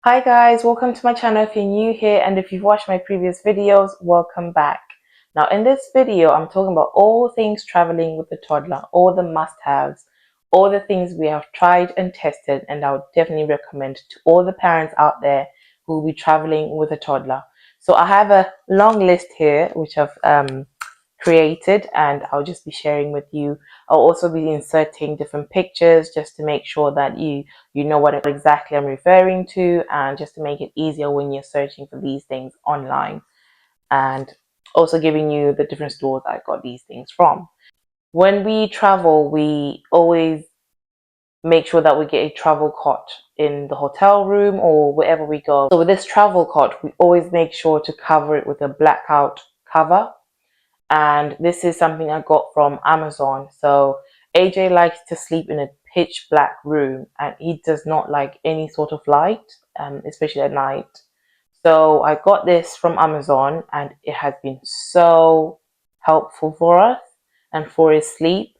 Hi guys, welcome to my channel if you're new here, and if you've watched my previous videos, welcome back. Now in this video, I'm talking about all things traveling with the toddler, all the must-haves, all the things we have tried and tested, and I would definitely recommend to all the parents out there who will be traveling with a toddler. So I have a long list here which I've created, and I'll just be sharing with you. I'll also be inserting different pictures just to make sure that you know what exactly I'm referring to, and just to make it easier when you're searching for these things online, and also giving you the different stores I got these things from. When we travel, we always make sure that we get a travel cot in the hotel room or wherever we go. So with this travel cot, we always make sure to cover it with a blackout cover, and this is something I got from Amazon. So AJ likes to sleep in a pitch black room, and he does not like any sort of light, especially at night. So I got this from Amazon, and it has been so helpful for us and for his sleep.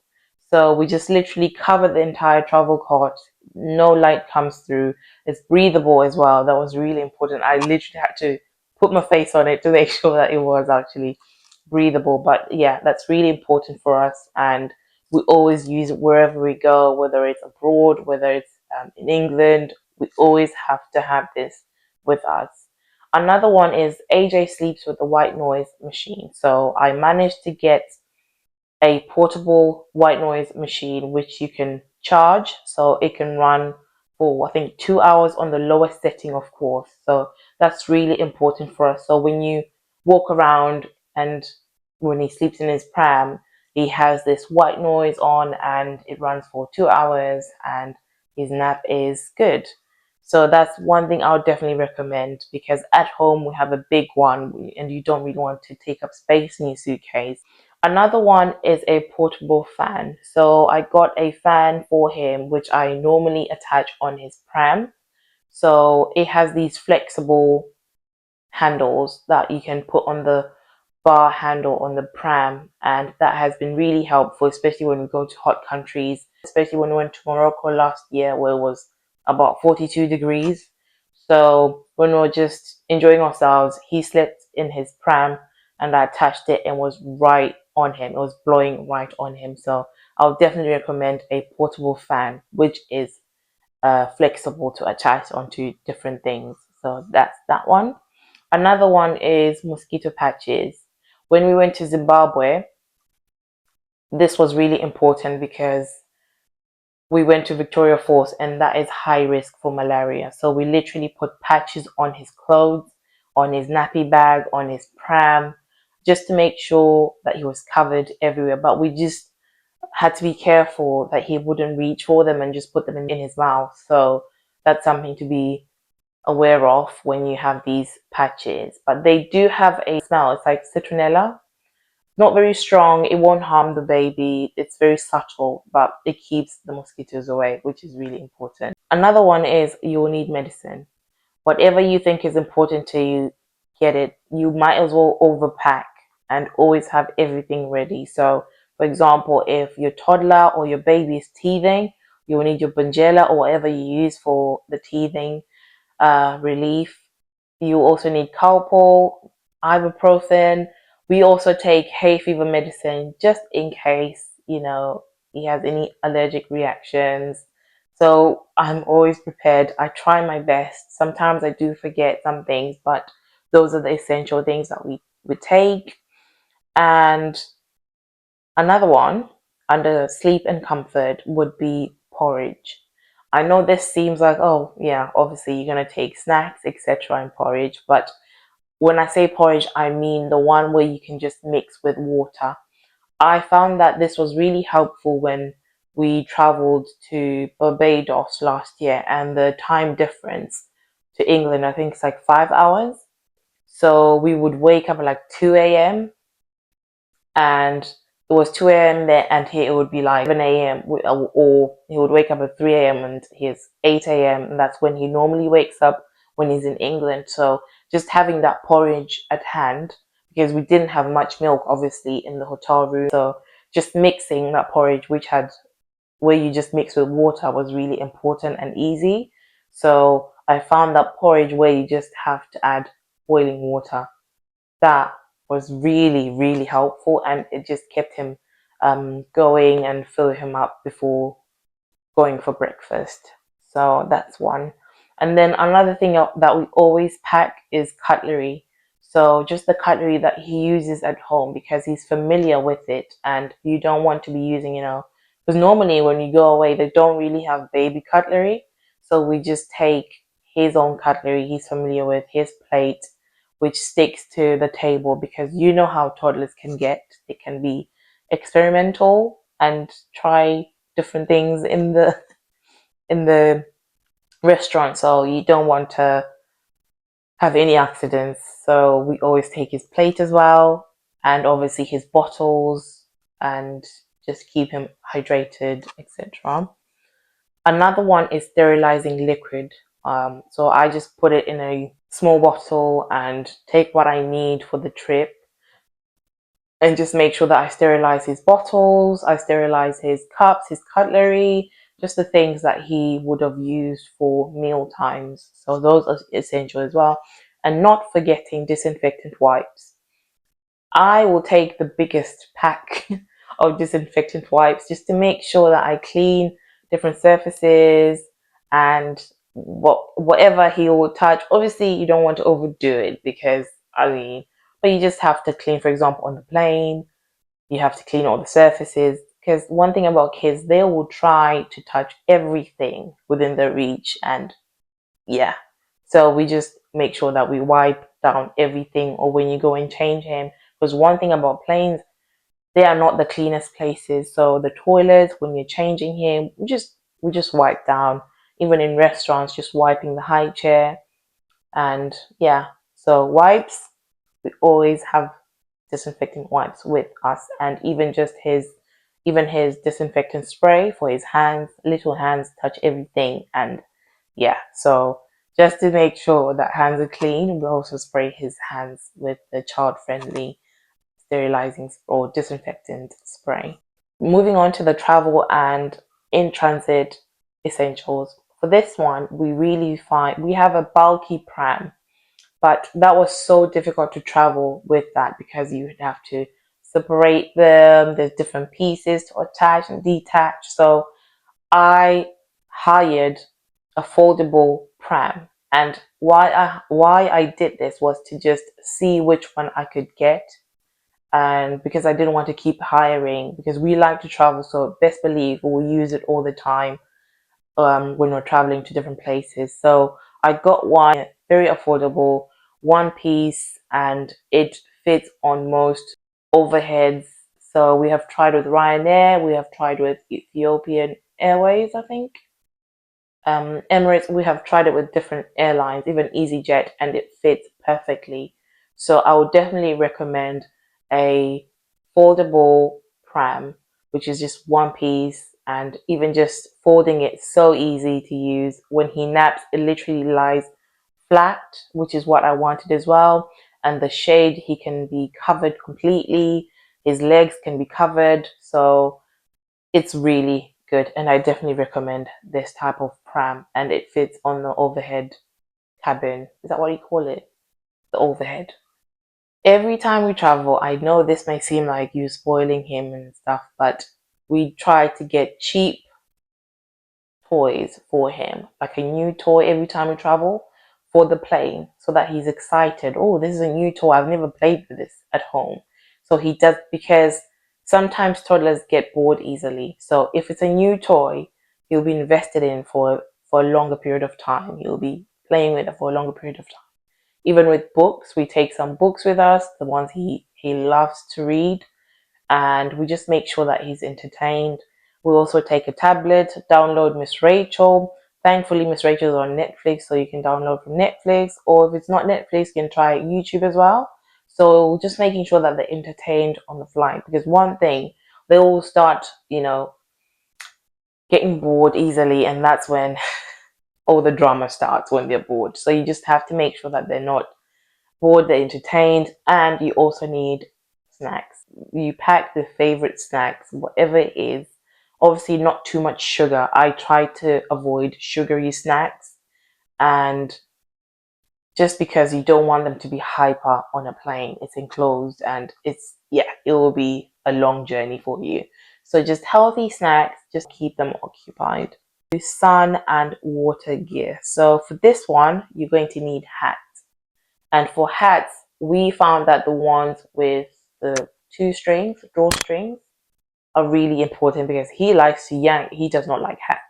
So we just literally cover the entire travel cot. No light comes through. It's breathable as well. That was really important. I literally had to put my face on it to make sure that it was actually breathable. But yeah, that's really important for us, and we always use it wherever we go, whether it's abroad, whether it's in England. We always have to have this with us. Another one is AJ sleeps with a white noise machine. So I managed to get a portable white noise machine which you can charge, so it can run for I think 2 hours on the lowest setting, of course. So that's really important for us. So when you walk around, and when he sleeps in his pram, he has this white noise on and it runs for 2 hours, and his nap is good. So that's one thing I would definitely recommend, because at home we have a big one and you don't really want to take up space in your suitcase. Another one is a portable fan. So I got a fan for him, which I normally attach on his pram. So it has these flexible handles that you can put on the bar handle on the pram, and that has been really helpful, especially when we go to hot countries, especially when we went to Morocco last year where it was about 42 degrees. So when we were just enjoying ourselves, he slept in his pram, and I attached it and was right on him. It was blowing right on him. So I'll definitely recommend a portable fan which is flexible to attach onto different things. So that's that one. Another one is mosquito patches. When we went to Zimbabwe, this was really important because we went to Victoria Falls, and that is high risk for malaria. So we literally put patches on his clothes, on his nappy bag, on his pram, just to make sure that he was covered everywhere. But we just had to be careful that he wouldn't reach for them and just put them in his mouth. So that's something to be aware of when you have these patches. But they do have a smell. It's like citronella. Not very strong. It won't harm the baby. It's very subtle, but it keeps the mosquitoes away, which is really important. Another one is you'll need medicine. Whatever you think is important to you, get it. You might as well overpack and always have everything ready. So, for example, if your toddler or your baby is teething, you will need your Bonjela or whatever you use for the teething relief. You also need Calpol, ibuprofen. We also take hay fever medicine just in case, he has any allergic reactions. So I'm always prepared. I try my best. Sometimes I do forget some things, but those are the essential things that we take. And another one under sleep and comfort would be porridge. I know this seems like, oh, yeah, obviously you're going to take snacks, etc., and porridge. But when I say porridge, I mean the one where you can just mix with water. I found that this was really helpful when we traveled to Barbados last year, and the time difference to England, I think it's like 5 hours. So we would wake up at like 2 a.m. and it was 2 a.m. there, and here it would be like 7 a.m. or he would wake up at 3 a.m. and he's 8 a.m. and that's when he normally wakes up when he's in England. So just having that porridge at hand, because we didn't have much milk obviously in the hotel room. So just mixing that porridge, where you just mix with water, was really important and easy. So I found that porridge where you just have to add boiling water. That was really, really helpful, and it just kept him going and fill him up before going for breakfast. So that's one. And then another thing that we always pack is cutlery. So just the cutlery that he uses at home because he's familiar with it, and you don't want to be using, because normally when you go away, they don't really have baby cutlery. So we just take his own cutlery he's familiar with, his plate, which sticks to the table because you know how toddlers can get. They can be experimental and try different things in the restaurant, so you don't want to have any accidents. So we always take his plate as well, and obviously his bottles, and just keep him hydrated, etc. Another one is sterilizing liquid. So I just put it in a small bottle and take what I need for the trip, and just make sure that I sterilize his bottles, I sterilize his cups, his cutlery, just the things that he would have used for meal times. So those are essential as well. And not forgetting disinfectant wipes. I will take the biggest pack of disinfectant wipes just to make sure that I clean different surfaces and whatever he will touch. Obviously, you don't want to overdo it because, I mean, but you just have to clean, for example, on the plane, you have to clean all the surfaces. Because one thing about kids, they will try to touch everything within their reach, and yeah. So we just make sure that we wipe down everything, or when you go and change him. Because one thing about planes, they are not the cleanest places. So the toilets, when you're changing him, we just wipe down. Even in restaurants, just wiping the high chair, and yeah. So wipes, we always have disinfectant wipes with us, and even his disinfectant spray for his hands. Little hands touch everything, and yeah. So just to make sure that hands are clean, we also spray his hands with the child-friendly sterilizing or disinfectant spray. Moving on to the travel and in transit essentials. For this one, we really find we have a bulky pram, but that was so difficult to travel with that because you would have to separate them. There's different pieces to attach and detach. So I hired a foldable pram. And why I did this was to just see which one I could get, and because I didn't want to keep hiring, because we like to travel, so best believe we'll use it all the time when we're traveling to different places. So I got one, very affordable, one piece, and it fits on most overheads. So we have tried with Ryanair, we have tried with Ethiopian Airways, I think. Emirates, we have tried it with different airlines, even EasyJet, and it fits perfectly. So I would definitely recommend a foldable pram, which is just one piece, and even just folding it, so easy to use. When he naps, it literally lies flat, which is what I wanted as well. And the shade, he can be covered completely. His legs can be covered. So it's really good, and I definitely recommend this type of pram, and it fits on the overhead cabin. Is that what you call it? The overhead. Every time we travel, I know this may seem like you spoiling him and stuff, but we try to get cheap toys for him, like a new toy every time we travel for the plane, so that he's excited. Oh, this is a new toy. I've never played with this at home. So he does, because sometimes toddlers get bored easily. So if it's a new toy, he'll be invested in for a longer period of time. He'll be playing with it for a longer period of time. Even with books, we take some books with us, the ones he loves to read, and we just make sure that he's entertained. We also take a tablet, download Miss Rachel. Thankfully, Miss Rachel is on Netflix, so you can download from Netflix, or if it's not Netflix, you can try YouTube as well. So just making sure that they're entertained on the flight, because one thing, they all start, getting bored easily, and that's when all the drama starts, when they're bored. So you just have to make sure that they're not bored, they're entertained, and you also need snacks. You pack the favorite snacks, whatever it is. Obviously, not too much sugar. I try to avoid sugary snacks, And just because you don't want them to be hyper on a plane, it's enclosed and it will be a long journey for you. So just healthy snacks, just keep them occupied. Sun and water gear. So for this one, you're going to need hats. And for hats, we found that the ones with the drawstrings, are really important because he likes to yank. He does not like hats.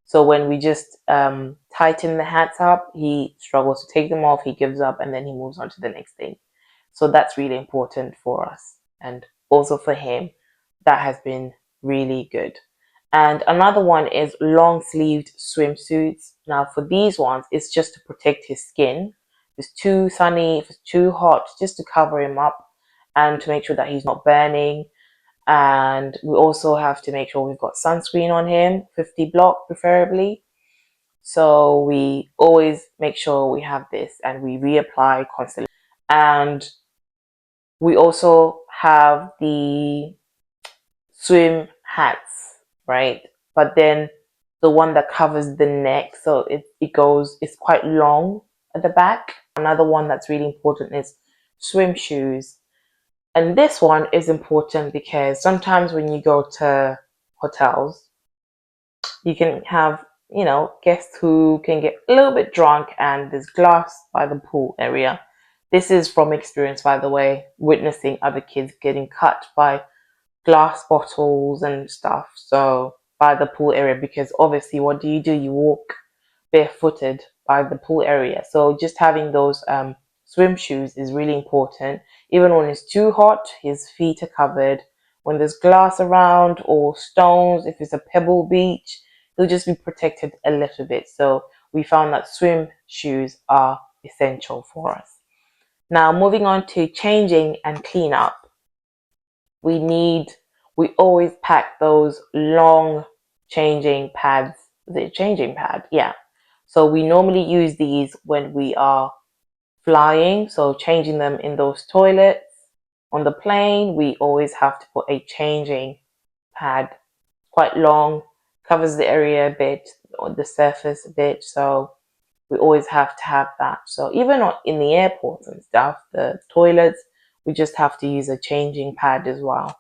So when we just tighten the hats up, he struggles to take them off. He gives up and then he moves on to the next thing. So that's really important for us. And also for him, that has been really good. And another one is long sleeved swimsuits. Now, for these ones, it's just to protect his skin. If it's too sunny, if it's too hot, just to cover him up and to make sure that he's not burning. And we also have to make sure we've got sunscreen on him, 50 block preferably. So we always make sure we have this and we reapply constantly. And we also have the swim hats, right? But then the one that covers the neck, so it's quite long at the back. Another one that's really important is swim shoes. And this one is important because sometimes when you go to hotels, you can have, guests who can get a little bit drunk and there's glass by the pool area. This is from experience, by the way, witnessing other kids getting cut by glass bottles and stuff. So by the pool area, because obviously what do? You walk barefooted by the pool area. So just having those swim shoes is really important. Even when it's too hot, his feet are covered. When there's glass around or stones, if it's a pebble beach, he'll just be protected a little bit. So we found that swim shoes are essential for us. Now moving on to changing and clean up. We always pack those long changing pads. The changing pad, yeah. So we normally use these when we are flying, so changing them in those toilets. On the plane, we always have to put a changing pad, quite long, covers the area a bit, or the surface a bit, so we always have to have that. So even in the airports and stuff, the toilets, we just have to use a changing pad as well,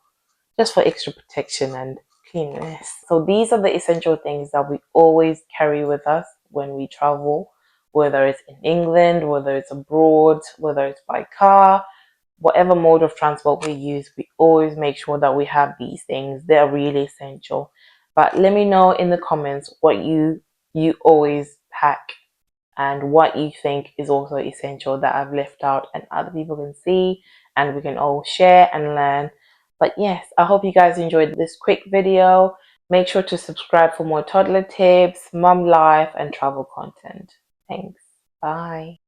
just for extra protection and cleanliness. So these are the essential things that we always carry with us when we travel, whether it's in England, whether it's abroad, whether it's by car, whatever mode of transport we use, we always make sure that we have these things. They're really essential. But let me know in the comments what you always pack and what you think is also essential that I've left out and other people can see and we can all share and learn. But yes, I hope you guys enjoyed this quick video. Make sure to subscribe for more toddler tips, mum life, and travel content. Thanks. Bye.